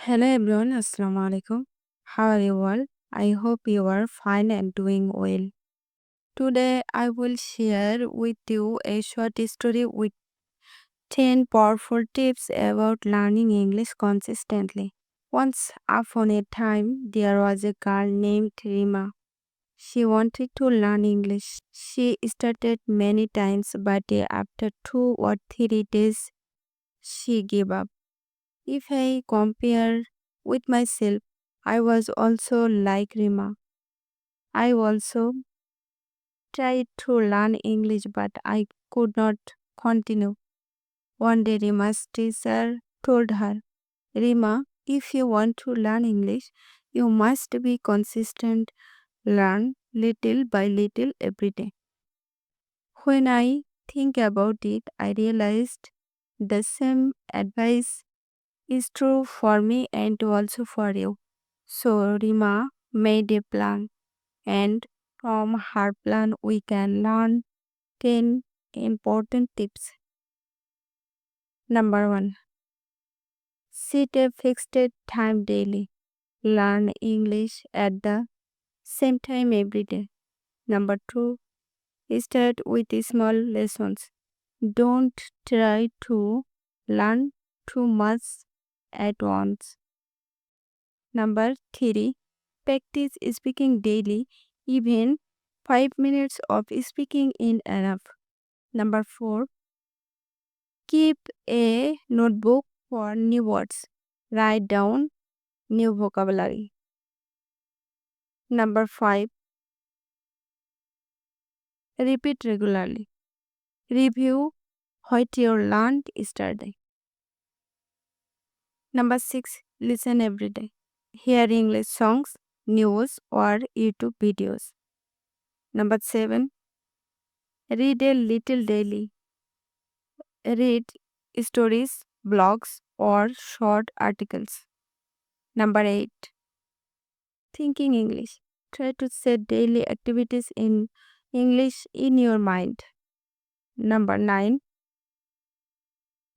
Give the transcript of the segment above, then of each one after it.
Hello everyone, Assalamu Alaikum. How are you all? I hope you are fine and doing well. Today I will share with you a short story with 10 powerful tips about learning English consistently. Once upon a time, there was a girl named Rima. She wanted to learn English. She started many times, but after 2 or 3 days, she gave up. If I compare with myself, I was also like Rima. I also tried to learn English, but I could not continue. One day, Rima's teacher told her, Rima, if you want to learn English, you must be consistent, learn little by little every day. When I think about it, I realized the same advice is true for me and also for you. So Rima made a plan, and from her plan, we can learn 10 important tips. Number 1, set a fixed time daily. Learn English at the same time every day. Number 2, start with small lessons. Don't try to learn too much at once. Number 3, practice speaking daily, even 5 minutes of speaking in enough. Number 4, keep a notebook for new words. Write down new vocabulary. Number 5, repeat regularly. Review what you learned yesterday. Number 6, listen every day. Hear English songs, news, or YouTube videos. Number 7, read a little daily. Read stories, blogs, or short articles. Number 8, thinking English. Try to set daily activities in English in your mind. Number 9,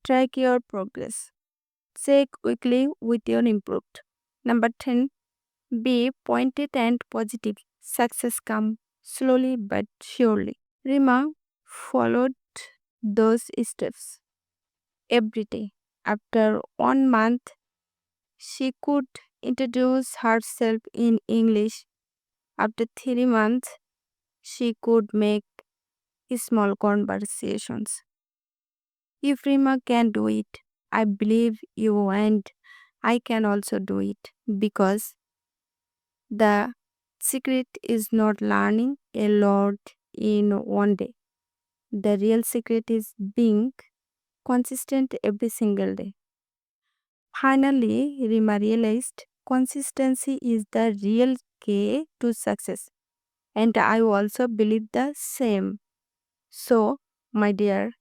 track your progress. Check weekly with your improved. Number 10, be pointed and positive. Success comes slowly but surely. Rima followed those steps every day. After 1 month, she could introduce herself in English. After 3 months, she could make small conversations. If Rima can do it, I believe you and I can also do it because the secret is not learning a lot in one day. The real secret is being consistent every single day. Finally, Rima realized consistency is the real key to success, and I also believe the same. So, my dear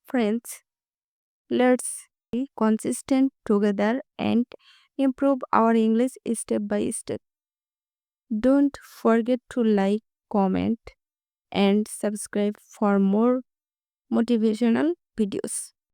friends, let's be consistent together and improve our English step by step. Don't forget to like, comment, and subscribe for more motivational videos.